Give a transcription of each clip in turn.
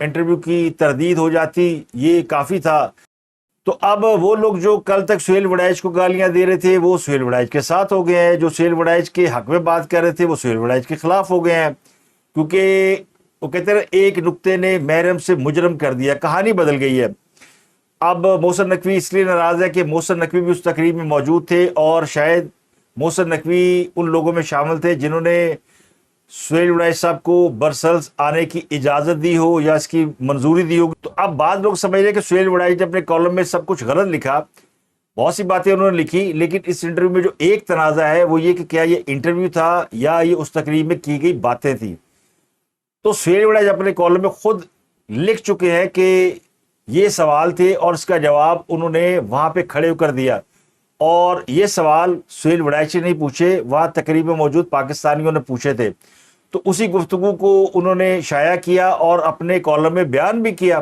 Interview کی تردید ہو جاتی، یہ کافی تھا۔ تو اب وہ لوگ جو کل تک سہیل وڑائچ کو گالیاں دے رہے تھے وہ سہیل وڑائچ کے ساتھ ہو گئے ہیں، جو سہیل وڑائچ کے حق میں بات کر رہے تھے وہ سہیل وڑائچ کے خلاف ہو گئے ہیں، کیونکہ وہ کہتے ہیں ایک نکتے نے محرم سے مجرم کر دیا، کہانی بدل گئی ہے۔ اب محسن نقوی اس لیے ناراض ہے کہ محسن نقوی بھی اس تقریب میں موجود تھے، اور شاید محسن نقوی ان لوگوں میں شامل تھے جنہوں نے سہیل وڑائچ صاحب کو برسلز آنے کی اجازت دی ہو یا اس کی منظوری دی ہو۔ تو اب بعض لوگ سمجھ رہے کہ سہیل وڑائچ نے اپنے کالم میں سب کچھ غلط لکھا، بہت سی باتیں انہوں نے لکھی، لیکن اس انٹرویو میں جو ایک تنازع ہے وہ یہ کہ کیا یہ انٹرویو تھا یا یہ اس تقریب میں کی گئی باتیں تھیں۔ تو سہیل وڑائچ اپنے کالم میں خود لکھ چکے ہیں کہ یہ سوال تھے اور اس کا جواب انہوں نے وہاں پہ کھڑے ہو کر دیا، اور یہ سوال سہیل وڑائچ نے نہیں پوچھے، وہاں تقریب میں موجود پاکستانیوں نے پوچھے تھے۔ تو اسی گفتگو کو انہوں نے شائع کیا اور اپنے کالم میں بیان بھی کیا۔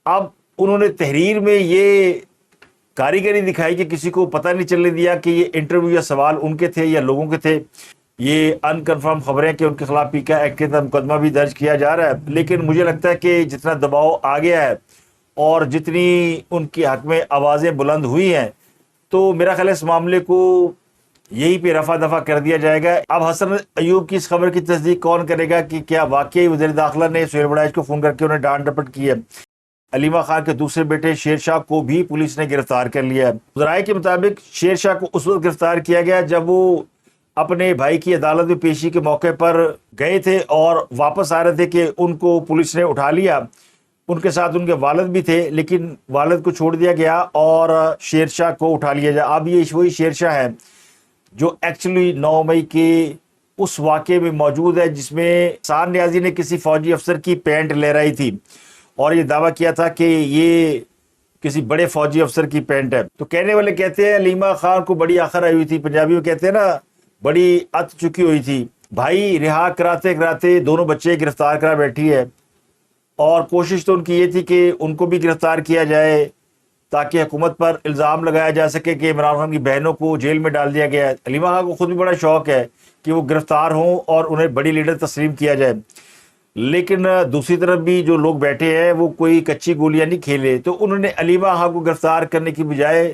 اب انہوں نے تحریر میں یہ کاریگری دکھائی کہ کسی کو پتہ نہیں چلنے دیا کہ یہ انٹرویو یا سوال ان کے تھے یا لوگوں کے تھے۔ یہ ان کنفرم خبریں کہ ان کے خلاف پیکا ایکٹ کے تحت مقدمہ بھی درج کیا جا رہا ہے، لیکن مجھے لگتا ہے کہ جتنا دباؤ آ گیا ہے اور جتنی ان کے حق میں آوازیں بلند ہوئی ہیں، تو میرا خیال ہے اس معاملے کو یہی پہ رفع دفع کر دیا جائے گا۔ اب حسن ایوب کی اس خبر کی تصدیق کون کرے گا کہ کیا واقعی وزیر داخلہ نے سہیل وڑائچ کو فون کر کے انہیں ڈانٹ ڈپٹ کی ہے؟ علیمہ خان کے دوسرے بیٹے شیر شاہ کو بھی پولیس نے گرفتار کر لیا ہے۔ ذرائع کے مطابق شیر شاہ کو اس وقت گرفتار کیا گیا جب وہ اپنے بھائی کی عدالت میں پیشی کے موقع پر گئے تھے اور واپس آ رہے تھے کہ ان کو پولیس نے اٹھا لیا۔ ان کے ساتھ ان کے والد بھی تھے، لیکن والد کو چھوڑ دیا گیا اور شیر شاہ کو اٹھا لیا جائے۔ اب یہ وہی شیر شاہ ہے جو ایکچولی 9 مئی کے اس واقعے میں موجود ہے جس میں احسان نیازی نے کسی فوجی افسر کی پینٹ لہرائی تھی اور یہ دعویٰ کیا تھا کہ یہ کسی بڑے فوجی افسر کی پینٹ ہے۔ تو کہنے والے کہتے ہیں علیمہ خان کو بڑی آخر آئی ہوئی تھی، پنجابی میں کہتے ہیں نا بڑی ات چکی ہوئی تھی۔ بھائی رہا کراتے کراتے دونوں بچے گرفتار کرا بیٹھی ہے، اور کوشش تو ان کی یہ تھی کہ ان کو بھی گرفتار کیا جائے تاکہ حکومت پر الزام لگایا جا سکے کہ عمران خان کی بہنوں کو جیل میں ڈال دیا گیا ہے۔ علیمہ خان کو خود بھی بڑا شوق ہے کہ وہ گرفتار ہوں اور انہیں بڑی لیڈر تسلیم کیا جائے، لیکن دوسری طرف بھی جو لوگ بیٹھے ہیں وہ کوئی کچی گولیاں نہیں کھیلے، تو انہوں نے علیمہ خان کو گرفتار کرنے کی بجائے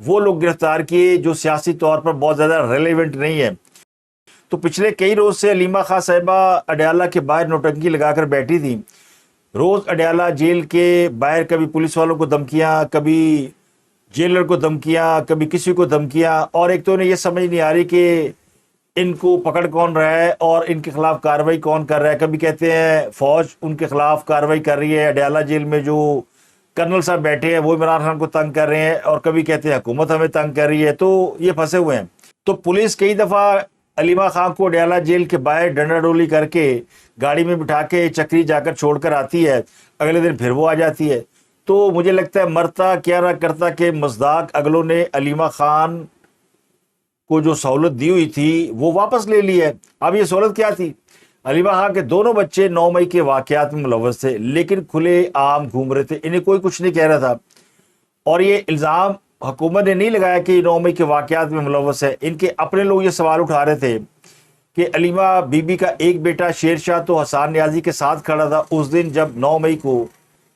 وہ لوگ گرفتار کیے جو سیاسی طور پر بہت زیادہ ریلیونٹ نہیں ہے۔ تو پچھلے کئی روز سے علیمہ خان صاحبہ اڈیالہ کے باہر نوٹنکی لگا کر بیٹھی تھیں۔ روز اڈیالہ جیل کے باہر کبھی پولیس والوں کو دھمکیاں، کبھی جیلر کو دھمکیاں، کبھی کسی کو دھمکیاں، اور ایک تو انہیں یہ سمجھ نہیں آ رہی کہ ان کو پکڑ کون رہا ہے اور ان کے خلاف کارروائی کون کر رہا ہے۔ کبھی کہتے ہیں فوج ان کے خلاف کارروائی کر رہی ہے، اڈیالہ جیل میں جو کرنل صاحب بیٹھے ہیں وہ عمران خان کو تنگ کر رہے ہیں، اور کبھی کہتے ہیں حکومت ہمیں تنگ کر رہی ہے، تو یہ پھنسے ہوئے ہیں۔ تو پولیس کئی دفعہ علیمہ خان کو اڈیالہ جیل کے باہر ڈنڈا ڈولی کر کے گاڑی میں بٹھا کے چکری جا کر چھوڑ کر آتی ہے، اگلے دن پھر وہ آ جاتی ہے۔ تو مجھے لگتا ہے مرتا کیا نہ کرتا کہ مصداق اگلوں نے علیمہ خان کو جو سہولت دی ہوئی تھی وہ واپس لے لی ہے۔ اب یہ سہولت کیا تھی؟ علیمہ خان کے دونوں بچے 9 مئی کے واقعات میں ملوث تھے، لیکن کھلے عام گھوم رہے تھے، انہیں کوئی کچھ نہیں کہہ رہا تھا، اور یہ الزام حکومت نے نہیں لگایا کہ 9 مئی کے واقعات میں ملوث ہے۔ ان کے اپنے لوگ یہ سوال اٹھا رہے تھے کہ علیمہ بی بی کا ایک بیٹا شیر شاہ تو حسان نیازی کے ساتھ کھڑا تھا اس دن جب 9 مئی کو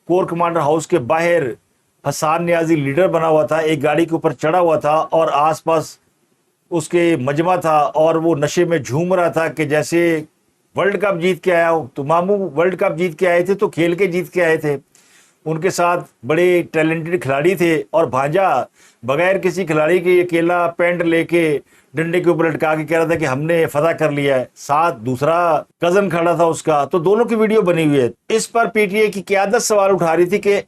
کور کمانڈر ہاؤس کے باہر حسان نیازی لیڈر بنا ہوا تھا، ایک گاڑی کے اوپر چڑھا ہوا تھا اور آس پاس اس کے مجمع تھا، اور وہ نشے میں جھوم رہا تھا کہ جیسے ورلڈ کپ جیت کے آیا ہو۔ تو ماموں ورلڈ کپ جیت کے آئے تھے تو کھیل کے جیت کے آئے تھے، ان کے ساتھ بڑے ٹیلنٹڈ کھلاڑی تھے، اور بھانجا بغیر کسی کھلاڑی کے اکیلا پینٹ لے کے ڈنڈے کے اوپر لٹکا کے کہہ رہا تھا کہ ہم نے فتح کر لیا ہے، ساتھ دوسرا کزن کھڑا تھا اس کا، تو دونوں کی ویڈیو بنی ہوئی ہے۔ اس پر پی ٹی اے کی قیادت سوال اٹھا رہی تھی کہ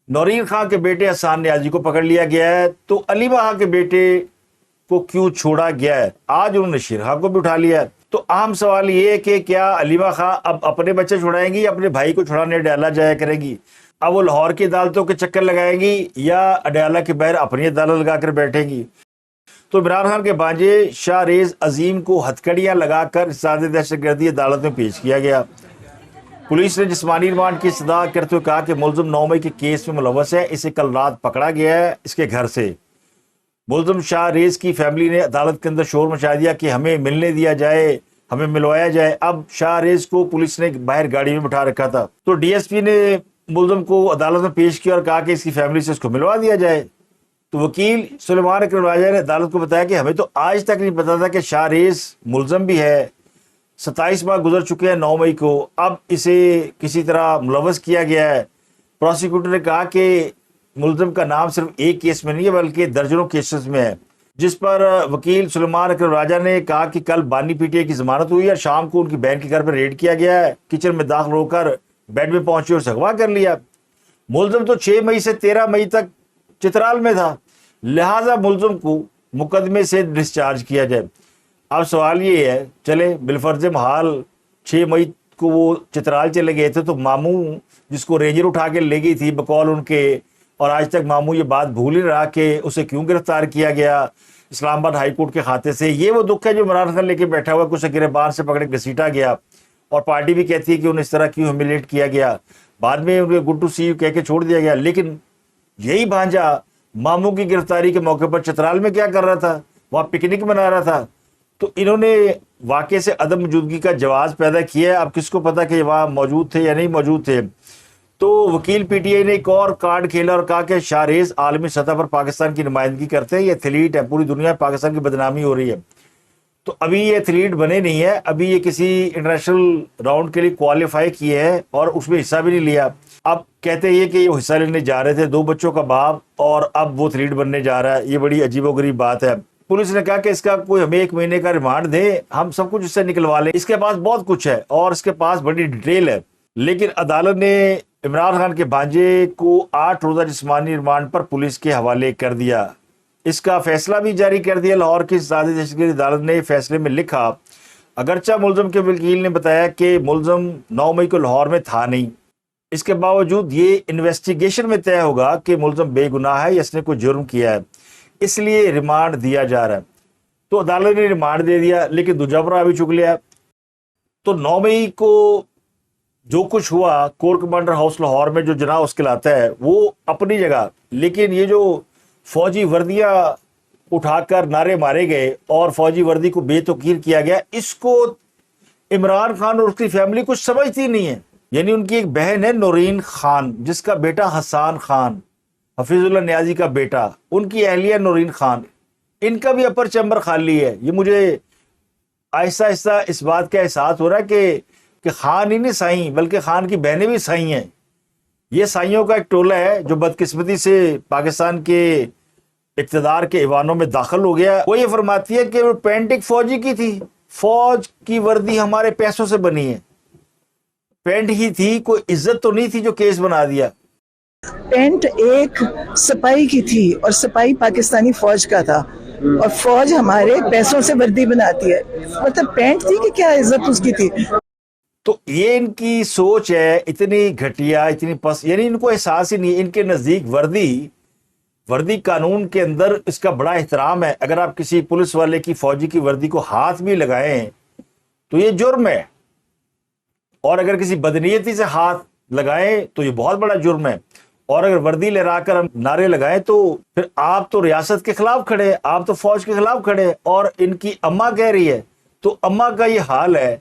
نورین خان کے بیٹے حسان نیازی کو پکڑ لیا گیا ہے تو علیمہ خان کے بیٹے کو کیوں چھوڑا گیا ہے؟ آج انہوں نے شیر خان کو بھی اٹھا لیا ہے۔ تو اہم سوال یہ ہے کہ کیا علیمہ خان اب اپنے بچے چھڑائیں گی یا اپنے بھائی کو چھڑانے اڈیالہ جایا کرے گی؟ اب وہ لاہور کی عدالتوں کے چکر لگائیں گی یا اڈیالہ کے باہر اپنی عدالت لگا کر بیٹھیں گی؟ تو عمران خان کے بھانجے شاہ ریز عظیم کو ہتھکڑیاں لگا کر اصلاح دہشت گردی عدالت میں پیش کیا گیا۔ پولیس نے جسمانی ریمانڈ کی استدعا کرتے ہوئے کہا کہ ملزم 9 مئی کے کیس میں ملوث ہے، اسے کل رات پکڑا گیا ہے اس کے گھر سے۔ ملزم شاہ ریز کی فیملی نے عدالت کے اندر شور مچا دیا کہ ہمیں ملنے دیا جائے، ہمیں ملوایا جائے۔ اب شاہ ریز کو پولیس نے باہر گاڑی میں بٹھا رکھا تھا، تو ڈی ایس پی نے ملزم کو عدالت میں پیش کیا اور کہا کہ اس کی فیملی سے اس کو ملوا دیا جائے۔ تو وکیل سلیمان اکرم راجہ نے عدالت کو بتایا کہ ہمیں تو آج تک نہیں پتا تھا کہ شاہ ریز ملزم بھی ہے، 27 ماہ گزر چکے ہیں 9 مئی کو، اب اسے کسی طرح ملوث کیا گیا ہے۔ پروسیکیوٹر نے کہا کہ ملزم کا نام صرف ایک کیس میں نہیں ہے بلکہ درجنوں کیسز میں ہے، جس پر وکیل سلیمان اکرم راجہ نے کہا کہ کل بانی پی ٹی آئی کی ضمانت ہوئی اور شام کو ان کی بہن کے گھر پر ریڈ کیا گیا ہے، کچن میں داخل ہو کر بیڈ میں پہنچے اور اغوا کر لیا۔ ملزم تو 6 مئی سے 13 مئی تک چترال میں تھا، لہٰذا ملزم کو مقدمے سے ڈسچارج کیا جائے۔ اب سوال یہ ہے، چلے بالفرض محال 6 مئی کو وہ چترال چلے گئے تھے، تو ماموں جس کو رینجر اٹھا کے لے گئی تھی بقول ان کے، اور آج تک ماموں یہ بات بھول ہی رہا کہ اسے کیوں گرفتار کیا گیا اسلام آباد ہائی کورٹ کے کھاتے سے۔ یہ وہ دکھ ہے جو عمران خان لے کے بیٹھا ہوا، کچھ گربان سے پکڑ کے گھسیٹا گیا، اور پارٹی بھی کہتی ہے کہ انہیں اس طرح کیوں ہیومیلیٹ کیا گیا، بعد میں انہیں گڈ ٹو سی یو کہہ کے چھوڑ دیا گیا۔ لیکن یہی بھانجا ماموں کی گرفتاری کے موقع پر چترال میں کیا کر رہا تھا؟ وہاں پکنک منا رہا تھا۔ تو انہوں نے واقعے سے عدم موجودگی کا جواز پیدا کیا ہے۔ اب کس کو پتا کہ وہاں موجود تھے یا نہیں موجود تھے۔ تو وکیل پی ٹی آئی نے ایک اور کارڈ کھیلا اور کہا کہ شاہ ریز عالمی سطح پر پاکستان کی نمائندگی کرتے ہیں، یہ ایتھلیٹ ہے، پوری دنیا میں پاکستان کی بدنامی ہو رہی ہے۔ تو ابھی یہ ایتھلیٹ بنے نہیں ہے، ابھی یہ کسی انٹرنیشنل راؤنڈ کے لیے کوالیفائی کیے ہیں اور اس میں حصہ بھی نہیں لیا۔ اب کہتے ہیں کہ یہ حصہ لینے جا رہے تھے، 2 بچوں کا باپ، اور اب وہ ایتھلیٹ بننے جا رہا ہے۔ یہ بڑی عجیب و غریب بات ہے۔ پولیس نے کہا کہ اس کا کوئی ہمیں 1 مہینے کا ریمانڈ دے، ہم سب کچھ اس سے نکلوا لیں، اس کے پاس بہت کچھ ہے اور اس کے پاس بڑی ڈیٹیل ہے۔ لیکن عدالت نے عمران خان کے بھانجے کو 8 روزہ جسمانی ریمانڈ پر پولیس کے حوالے کر دیا۔ اس کا فیصلہ بھی جاری کر دیا۔ لاہور کی سعادت تشکیل عدالت نے فیصلے میں لکھا، اگرچہ ملزم کے وکیل نے بتایا کہ ملزم 9 مئی کو لاہور میں تھا نہیں، اس کے باوجود یہ انویسٹیگیشن میں طے ہوگا کہ ملزم بے گناہ ہے یا اس نے کوئی جرم کیا ہے، اس لیے ریمانڈ دیا جا رہا ہے۔ تو عدالت نے ریمانڈ دے دیا، لیکن دوجا برا بھی چک لیا۔ تو 9 مئی کو جو کچھ ہوا کور کمانڈر ہاؤس لاہور میں جو جناح اس کے لاتا ہے وہ اپنی جگہ، لیکن یہ جو فوجی وردیاں اٹھا کر نعرے مارے گئے اور فوجی وردی کو بے توقیر کیا گیا، اس کو عمران خان اور اس کی فیملی کچھ سمجھتی نہیں ہے۔ یعنی ان کی ایک بہن ہے نورین خان، جس کا بیٹا حسان خان، حفیظ اللہ نیازی کا بیٹا، ان کی اہلیہ نورین خان، ان کا بھی اپر چیمبر خالی ہے۔ یہ مجھے آہستہ آہستہ اس بات کا احساس ہو رہا ہے کہ خان ہی نہیں سائیں بلکہ خان کی بہنیں بھی سائیں ہیں۔ یہ سائیوں کا ایک ٹولہ ہے جو بدقسمتی سے پاکستان کے اقتدار کے ایوانوں میں داخل ہو گیا۔ وہ یہ فرماتی ہے کہ وہ پینٹ فوجی کی تھی، فوج کی وردی ہمارے پیسوں سے بنی ہے، پینٹ ہی تھی، کوئی عزت تو نہیں تھی جو کیس بنا دیا۔ پینٹ ایک سپاہی کی تھی اور سپاہی پاکستانی فوج کا تھا، اور فوج ہمارے پیسوں سے وردی بناتی ہے، مطلب پینٹ تھی کہ کیا عزت اس کی تھی۔ تو یہ ان کی سوچ ہے اتنی گھٹیا، اتنی یعنی ان کو احساس ہی نہیں۔ ان کے نزدیک وردی قانون کے اندر اس کا بڑا احترام ہے۔ اگر آپ کسی پولیس والے کی، فوجی کی وردی کو ہاتھ بھی لگائیں تو یہ جرم ہے، اور اگر کسی بدنیتی سے ہاتھ لگائیں تو یہ بہت بڑا جرم ہے، اور اگر وردی لہرا کر ہم نعرے لگائیں تو پھر آپ تو ریاست کے خلاف کھڑے، آپ تو فوج کے خلاف کھڑے۔ اور ان کی اماں کہہ رہی ہے، تو اماں کا یہ حال ہے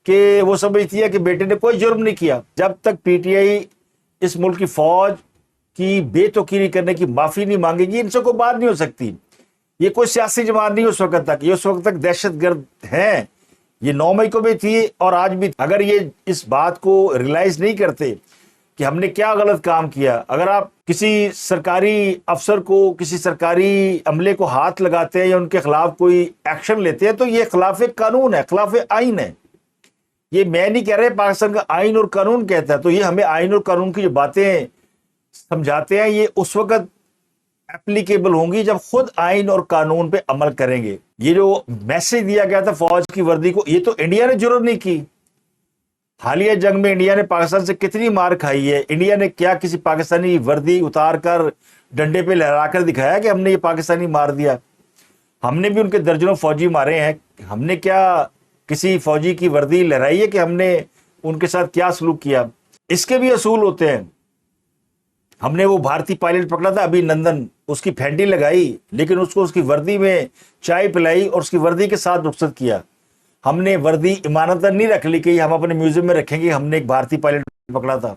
کہ وہ سمجھتی ہے کہ بیٹے نے کوئی جرم نہیں کیا۔ جب تک پی ٹی آئی اس ملک کی فوج کی بے توقیری کرنے کی معافی نہیں مانگے گی، ان سے کوئی بات نہیں ہو سکتی۔ یہ کوئی سیاسی جماعت نہیں اس وقت تک، یہ اس وقت تک دہشت گرد ہیں۔ یہ 9 مئی کو بھی تھی اور آج بھی۔ اگر یہ اس بات کو ریلائز نہیں کرتے کہ ہم نے کیا غلط کام کیا، اگر آپ کسی سرکاری افسر کو، کسی سرکاری عملے کو ہاتھ لگاتے ہیں یا ان کے خلاف کوئی ایکشن لیتے ہیں تو یہ خلاف قانون ہے، خلاف آئین ہے۔ یہ میں نہیں کہہ رہے، پاکستان کا آئین اور قانون کہتا ہے۔ تو یہ ہمیں آئین اور قانون کی جو باتیں سمجھاتے ہیں یہ اس وقت اپلیکیبل ہوں گی جب خود آئین اور قانون پہ عمل کریں گے۔ یہ جو میسج دیا گیا تھا فوج کی وردی کو، یہ تو انڈیا نے جرم نہیں کی۔ حالیہ جنگ میں انڈیا نے پاکستان سے کتنی مار کھائی ہے؟ انڈیا نے کیا کسی پاکستانی وردی اتار کر ڈنڈے پہ لہرا کر دکھایا کہ ہم نے یہ پاکستانی مار دیا؟ ہم نے بھی ان کے درجنوں فوجی مارے ہیں۔ ہم نے کیا کسی فوجی کی وردی لہرائی ہے کہ ہم نے ان کے ساتھ کیا سلوک کیا؟ اس کے بھی اصول ہوتے ہیں۔ ہم نے وہ بھارتی پائلٹ پکڑا تھا ابھی نندن، اس کی پھینٹی لگائی لیکن اس کو اس کی وردی میں چائے پلائی اور اس کی وردی کے ساتھ رخصت کیا۔ ہم نے وردی امانتاً نہیں رکھ لی کہ ہم اپنے میوزیم میں رکھیں گے ہم نے ایک بھارتی پائلٹ پکڑا تھا.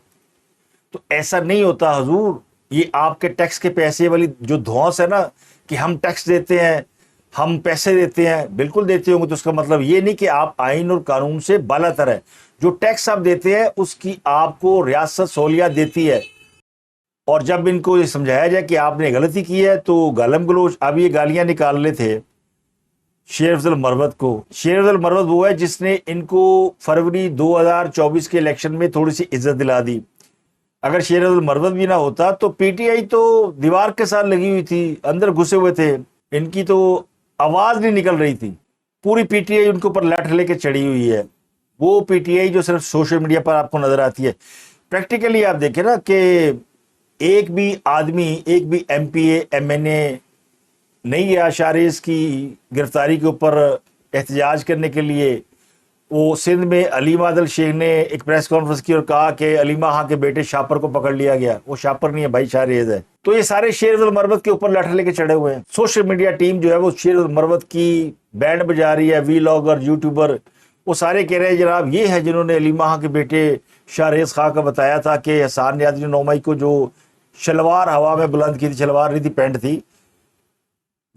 تو ایسا نہیں ہوتا حضور. یہ آپ کے ٹیکس کے پیسے والی جو دھونس ہے نا کہ ہم ٹیکس دیتے ہیں, ہم پیسے دیتے ہیں, بالکل دیتے ہوں گے, تو اس کا مطلب یہ نہیں کہ آپ آئین اور قانون سے بالا تر ہے. جو ٹیکس آپ دیتے ہیں اس کی آپ کو ریاست سہولیات دیتی ہے. اور جب ان کو یہ سمجھایا جائے کہ آپ نے غلطی کی ہے تو گالم گلوچ. اب یہ گالیاں نکال رہے تھے شیر افضل مروت کو. شیر افضل مروت وہ ہے جس نے ان کو فروری 2024 کے الیکشن میں تھوڑی سی عزت دلا دی. اگر شیر افضل مروت بھی نہ ہوتا تو پی ٹی آئی تو دیوار کے ساتھ لگی ہوئی تھی, اندر گھسے ہوئے تھے, ان کی تو آواز نہیں نکل رہی تھی. پوری پی ٹی آئی ان کے اوپر لاٹھ لے کے چڑھی ہوئی ہے. وہ پی ٹی آئی جو صرف سوشل میڈیا پر آپ کو نظر آتی ہے. پریکٹیکلی آپ دیکھیں نا کہ ایک بھی آدمی, ایک بھی ایم پی اے, ایم این اے نہیں ہے شاریز کی گرفتاری کے اوپر احتجاج کرنے کے لیے. وہ سندھ میں علیمہ عادل شیخ نے ایک پریس کانفرنس کی اور کہا کہ علیمہ خان کے بیٹے شاپر کو پکڑ لیا گیا. وہ شاپر نہیں ہے بھائی, شاریز ہے. تو یہ سارے شیر افضل مروت کے اوپر لاٹھ لے کے چڑھے ہوئے ہیں. سوشل میڈیا ٹیم جو ہے وہ شیر افضل مروت کی بینڈ بجا رہی ہے. وی لاگر, یوٹیوبر, وہ سارے کہہ رہے ہیں جناب یہ ہے جنہوں نے علیمہ خان کے بیٹے شاہریز خان کا بتایا تھا کہ حسان نیازی نے 9 مئی کو جو شلوار ہوا میں بلند کی تھی, شلوار نہیں تھی پینٹ تھی,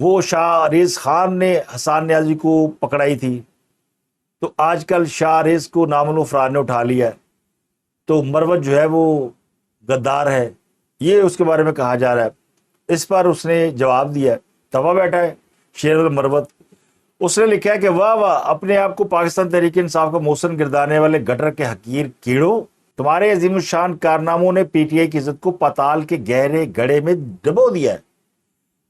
وہ شاہریز خان نے حسان نیازی کو پکڑائی تھی. تو آج کل شاہریز کو نامعلوم افراد نے اٹھا لیا ہے. تو مروت جو ہے وہ غدار ہے, یہ اس کے بارے میں کہا جا رہا ہے. اس پر اس نے جواب دیا ہے, توا بیٹھا ہے شیر افضل مروت. اس نے لکھا ہے کہ واہ واہ, اپنے آپ کو پاکستان تحریک انصاف کا محسن گردانے والے گٹر کے حقیر کیڑوں, تمہارے عظیم الشان کارناموں نے پی ٹی آئی کی عزت کو پتال کے گہرے گڑھے میں ڈبو دیا ہے.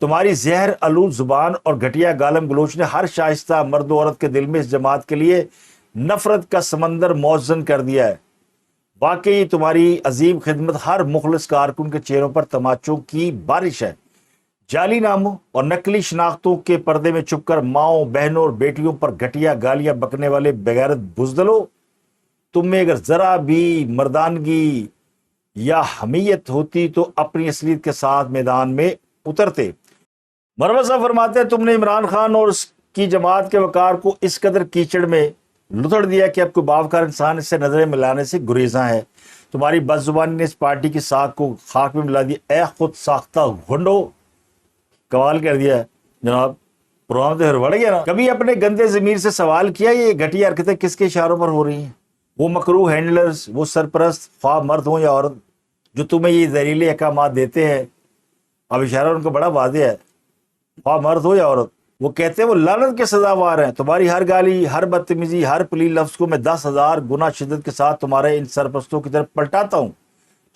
تمہاری زہر آلود زبان اور گھٹیا گالم گلوچ نے ہر شائستہ مرد و عورت کے دل میں اس جماعت کے لیے نفرت کا سمندر موزن کر دیا ہے. واقعی تمہاری عظیم خدمت ہر مخلص کارکن کے چہروں پر تماچوں کی بارش ہے. جعلی ناموں اور نقلی شناختوں کے پردے میں چھپ کر ماؤں, بہنوں اور بیٹیوں پر گھٹیا گالیاں بکنے والے بغیرت بزدلو, تم میں اگر ذرا بھی مردانگی یا حمیت ہوتی تو اپنی اصلیت کے ساتھ میدان میں اترتے. مروت صاحب فرماتے ہیں تم نے عمران خان اور اس کی جماعت کے وقار کو اس قدر کیچڑ میں لتڑ دیا کہ اب کوئی باوقار انسان اس سے نظریں ملانے سے گریزاں ہے. تمہاری بد زبانی نے اس پارٹی کی ساکھ کو خاک میں ملا دیا. اے خود ساختہ گھنڈو, کمال کر دیا ہے جناب. پروگرام تو بڑھ گیا نا. کبھی اپنے گندے ضمیر سے سوال کیا یہ گھٹیا حرکتیں کس کے اشاروں پر ہو رہی ہیں؟ وہ مکروہ ہینڈلرز, وہ سرپرست خواہ مرد ہوں یا عورت جو تمہیں یہ زہریلے احکامات دیتے ہیں, اب اشارہ ان کا بڑا واضح ہے, خواہ مرد ہو یا عورت, وہ کہتے ہیں وہ لعنت کے سزاوار ہیں. تمہاری ہر گالی, ہر بدتمیزی, ہر پلی لفظ کو میں 10,000 گنا شدت کے ساتھ تمہارے ان سرپرستوں کی طرف پلٹاتا ہوں,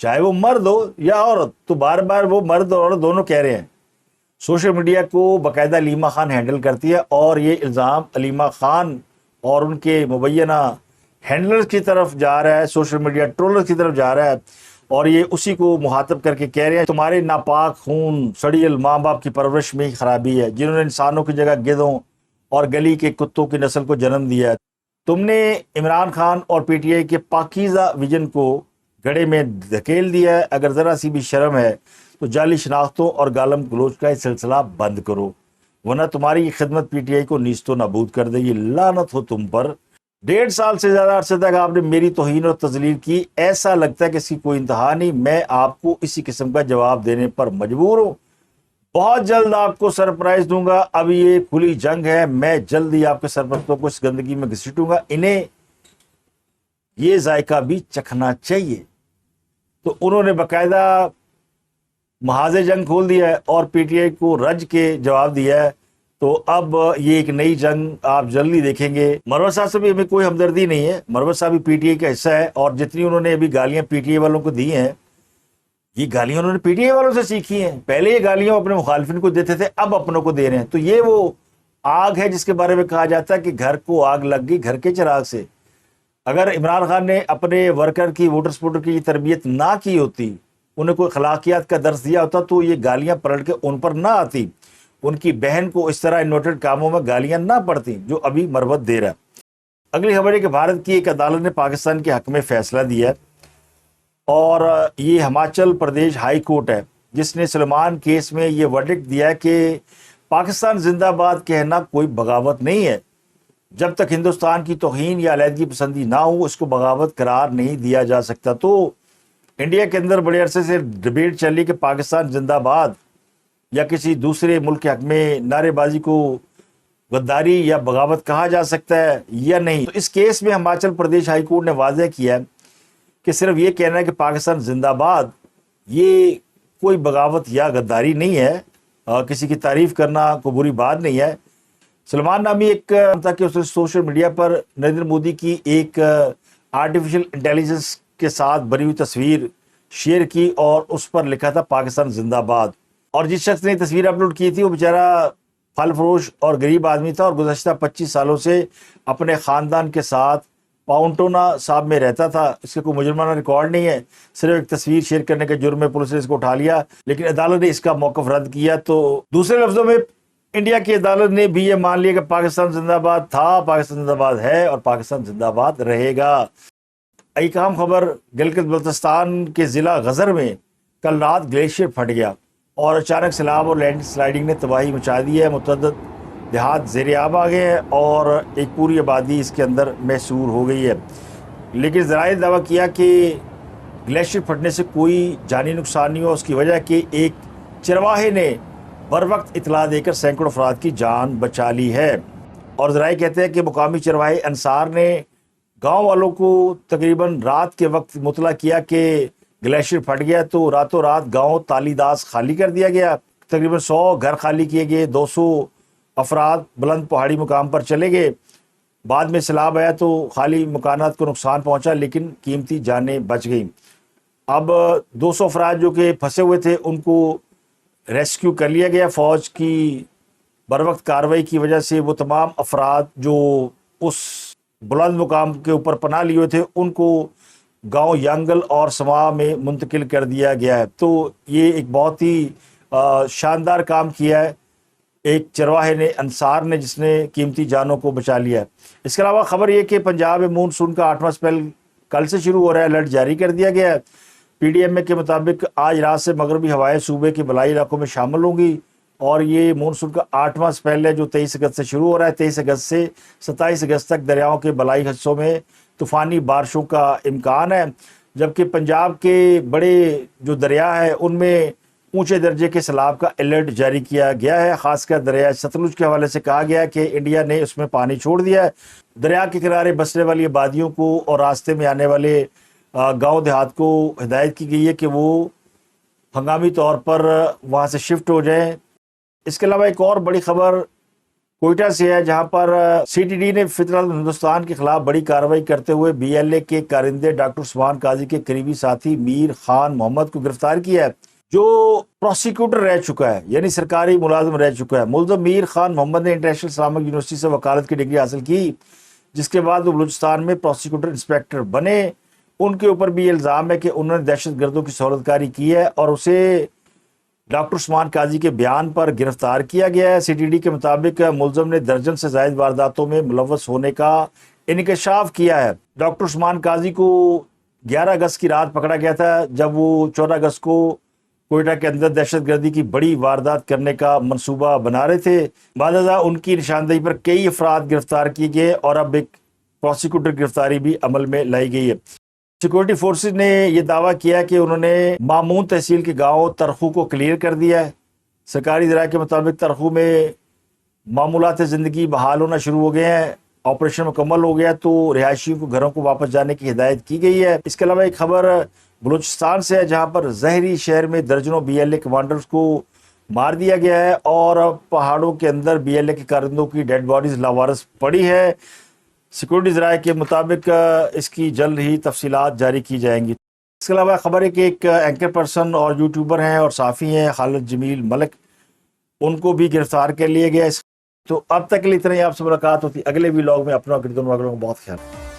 چاہے وہ مرد ہو یا عورت. تو بار بار وہ مرد اور عورت دونوں کہہ رہے ہیں. سوشل میڈیا کو باقاعدہ علیمہ خان ہینڈل کرتی ہے اور یہ الزام علیمہ خان اور ان کے مبینہ ہینڈلرز کی طرف جا رہا ہے, سوشل میڈیا ٹرولرز کی طرف جا رہا ہے, اور یہ اسی کو مخاطب کر کے کہہ رہے ہیں تمہارے ناپاک خون سڑیل ماں باپ کی پرورش میں ہی خرابی ہے, جنہوں نے انسانوں کی جگہ گدھوں اور گلی کے کتوں کی نسل کو جنم دیا ہے. تم نے عمران خان اور پی ٹی آئی کے پاکیزہ ویژن کو گڑھے میں دھکیل دیا ہے. اگر ذرا سی بھی شرم ہے تو جعلی شناختوں اور گالم گلوچ کا یہ سلسلہ بند کرو, ورنہ تمہاری یہ خدمت پی ٹی آئی کو نیست و نابود کر دے گی. لعنت ہو تم پر. 1.5 سال سے زیادہ عرصے تک آپ نے میری توہین اور تذلیل کی, ایسا لگتا ہے کہ اس کی کوئی انتہا نہیں. میں آپ کو اسی قسم کا جواب دینے پر مجبور ہوں. بہت جلد آپ کو سرپرائز دوں گا. اب یہ کھلی جنگ ہے, میں جلد ہی آپ کے سرپرستوں کو اس گندگی میں گھسیٹوں گا. انہیں یہ ذائقہ بھی چکھنا چاہیے. تو انہوں نے باقاعدہ محاذ جنگ کھول دیا ہے اور پی ٹی آئی کو رج کے جواب دیا ہے. تو اب یہ ایک نئی جنگ آپ جلدی دیکھیں گے. مروت صاحب سے بھی ہمیں کوئی ہمدردی نہیں ہے, مروت صاحب بھی پی ٹی آئی کا حصہ ہے, اور جتنی انہوں نے ابھی گالیاں پی ٹی آئی والوں کو دی ہیں, یہ گالیاں انہوں نے پی ٹی آئی والوں سے سیکھی ہیں. پہلے یہ گالیاں اپنے مخالفین کو دیتے تھے, اب اپنوں کو دے رہے ہیں. تو یہ وہ آگ ہے جس کے بارے میں کہا جاتا ہے کہ گھر کو آگ لگ گئی گھر کے چراغ سے. اگر عمران خان نے اپنے ورکر کی, ووٹر سپورٹر کی تربیت نہ کی ہوتی, انہیں کوئی اخلاقیات کا درس دیا ہوتا, تو یہ گالیاں پلٹ کے ان پر نہ آتی, ان کی بہن کو اس طرح انورٹڈ کاموں میں گالیاں نہ پڑتی جو ابھی مروت دے رہا ہے. اگلی خبر ہے کہ بھارت کی ایک عدالت نے پاکستان کے حق میں فیصلہ دیا ہے, اور یہ ہماچل پردیش ہائی کورٹ ہے جس نے سلیمان کیس میں یہ ورڈکٹ دیا ہے کہ پاکستان زندہ باد کہنا کوئی بغاوت نہیں ہے. جب تک ہندوستان کی توہین یا علیحدگی پسندی نہ ہو اس کو بغاوت قرار نہیں دیا جا سکتا۔ تو انڈیا کے اندر بڑے عرصے سے ڈبیٹ چل رہی کہ پاکستان زندہ باد یا کسی دوسرے ملک کے حق میں نعرے بازی کو غداری یا بغاوت کہا جا سکتا ہے یا نہیں۔ تو اس کیس میں ہماچل پردیش ہائی کورٹ نے واضح کیا ہے کہ صرف یہ کہنا ہے کہ پاکستان زندہ باد یہ کوئی بغاوت یا غداری نہیں ہے، کسی کی تعریف کرنا کوئی بری بات نہیں ہے۔ سلمان نامی ایک تھا کہ اس نے سوشل میڈیا پر نریندر مودی کی ایک آرٹیفیشل انٹیلیجنس کے ساتھ بنی ہوئی تصویر شیئر کی اور اس پر لکھا تھا پاکستان زندہ باد، اور جس شخص نے تصویر اپلوڈ کی تھی وہ بیچارہ پھل فروش اور غریب آدمی تھا اور گزشتہ 25 سالوں سے اپنے خاندان کے ساتھ پاؤنٹونا صاحب میں رہتا تھا۔ اس کا کوئی مجرمانہ ریکارڈ نہیں ہے، صرف ایک تصویر شیئر کرنے کے جرم میں پولیس نے اس کو اٹھا لیا، لیکن عدالت نے اس کا موقف رد کیا۔ تو دوسرے لفظوں میں انڈیا کی عدالت نے بھی یہ مان لیا کہ پاکستان زندہ باد تھا، پاکستان زندہ باد ہے اور پاکستان زندہ باد رہے گا۔ ایک اہم خبر، گلگت بلتستان کے ضلع غزر میں کل رات گلیشیئر پھٹ گیا اور اچانک سیلاب اور لینڈ سلائیڈنگ نے تباہی مچا دی ہے۔ متعدد دیہات زیر آب آ گئے ہیں اور ایک پوری آبادی اس کے اندر محصور ہو گئی ہے، لیکن ذرائع نے دعویٰ کیا کہ گلیشیئر پھٹنے سے کوئی جانی نقصان نہیں ہوا۔ اس کی وجہ کہ ایک چرواہے نے بر وقت اطلاع دے کر سینکڑوں افراد کی جان بچا لی ہے، اور ذرائع کہتے ہیں کہ مقامی چرواہے انصار نے گاؤں والوں کو تقریباً رات کے وقت مطلع کیا کہ گلیشیئر پھٹ گیا، تو راتوں رات گاؤں تالی داس خالی کر دیا گیا۔ تقریباً 100 گھر خالی کیے گئے، 200 افراد بلند پہاڑی مقام پر چلے گئے۔ بعد میں سیلاب آیا تو خالی مکانات کو نقصان پہنچا لیکن قیمتی جانیں بچ گئیں۔ اب 200 افراد جو کہ پھنسے ہوئے تھے ان کو ریسکیو کر لیا گیا۔ فوج کی بروقت کارروائی کی وجہ سے وہ تمام افراد جو اس بلند مقام کے اوپر پناہ لیے تھے ان کو گاؤں ینگل اور سما میں منتقل کر دیا گیا ہے۔ تو یہ ایک بہت ہی شاندار کام کیا ہے ایک چرواہے نے، انصار نے، جس نے قیمتی جانوں کو بچا لیا ہے۔ اس کے علاوہ خبر یہ کہ پنجاب میں مونسون کا 8واں سپیل کل سے شروع ہو رہا ہے، الرٹ جاری کر دیا گیا ہے۔ پی ڈی ایم اے کے مطابق آج رات سے مغربی ہوائیں صوبے کے بلائی علاقوں میں شامل ہوں گی، اور یہ مونسون کا 8واں سپیل ہے جو 23 اگست سے شروع ہو رہا ہے۔ 23 اگست سے 27 اگست تک دریاؤں کے بلائی حصوں میں طوفانی بارشوں کا امکان ہے، جبکہ پنجاب کے بڑے جو دریا ہے ان میں اونچے درجے کے سیلاب کا الرٹ جاری کیا گیا ہے۔ خاص کر دریا ستلج کے حوالے سے کہا گیا ہے کہ انڈیا نے اس میں پانی چھوڑ دیا ہے۔ دریا کے کنارے بسنے والی آبادیوں کو اور راستے میں آنے والے گاؤں دیہات کو ہدایت کی گئی ہے کہ وہ ہنگامی طور پر وہاں سے شفٹ ہو جائیں۔ اس کے علاوہ ایک اور بڑی خبر کوئٹہ سے ہے، جہاں پر سی ٹی ڈی نے فطرت ہندوستان کے خلاف بڑی کارروائی کرتے ہوئے بی ایل اے کے کارندے ڈاکٹر عثمان قاضی کے قریبی ساتھی میر خان محمد کو گرفتار کیا ہے، جو پروسیکیوٹر رہ چکا ہے، یعنی سرکاری ملازم رہ چکا ہے۔ ملزم میر خان محمد نے انٹرنیشنل اسلامک یونیورسٹی سے وکالت کی ڈگری حاصل کی، جس کے بعد وہ بلوچستان میں پروسیکیوٹر انسپیکٹر بنے۔ ان کے اوپر بھی الزام ہے کہ انہوں نے دہشت گردوں کی سہولت کاری کی ہے اور اسے ڈاکٹر عثمان قاضی کے بیان پر گرفتار کیا گیا ہے۔ سی ٹی ڈی کے مطابق ملزم نے درجن سے زائد وارداتوں میں ملوث ہونے کا انکشاف کیا ہے۔ ڈاکٹر عثمان قاضی کو 11 اگست کی رات پکڑا گیا تھا، جب وہ 14 اگست کو کوئٹہ کے اندر دہشت گردی کی بڑی واردات کرنے کا منصوبہ بنا رہے تھے۔ بعد ازاں ان کی نشاندہی پر کئی افراد گرفتار کیے گئے اور اب ایک پروسیکیوٹر گرفتاری بھی عمل میں لائی گئی ہے۔ سیکورٹی فورسز نے یہ دعویٰ کیا کہ انہوں نے مامون تحصیل کے گاؤں ترخو کو کلیئر کر دیا ہے۔ سرکاری ذرائع کے مطابق ترخو میں معمولات زندگی بحال ہونا شروع ہو گئے ہیں، آپریشن مکمل ہو گیا تو رہائشیوں کو گھروں کو واپس جانے کی ہدایت کی گئی ہے۔ اس کے علاوہ ایک خبر بلوچستان سے ہے، جہاں پر زہری شہر میں درجنوں بی ایل اے کمانڈرز کو مار دیا گیا ہے اور پہاڑوں کے اندر بی ایل اے کے کارندوں کی ڈیڈ باڈیز لاوارث پڑی ہے۔ سیکورٹی ذرائع کے مطابق اس کی جلد ہی تفصیلات جاری کی جائیں گی۔ اس کے علاوہ خبر ہے کہ ایک اینکر پرسن اور یوٹیوبر ہیں اور صحافی ہیں خالد جمیل ملک، ان کو بھی گرفتار کر لیا گیا۔ تو اب تک کے لیے اتنا ہی، آپ سے ملاقات ہوتی اگلے ولاگ میں۔ اپنا اور اپنے بہت خیال۔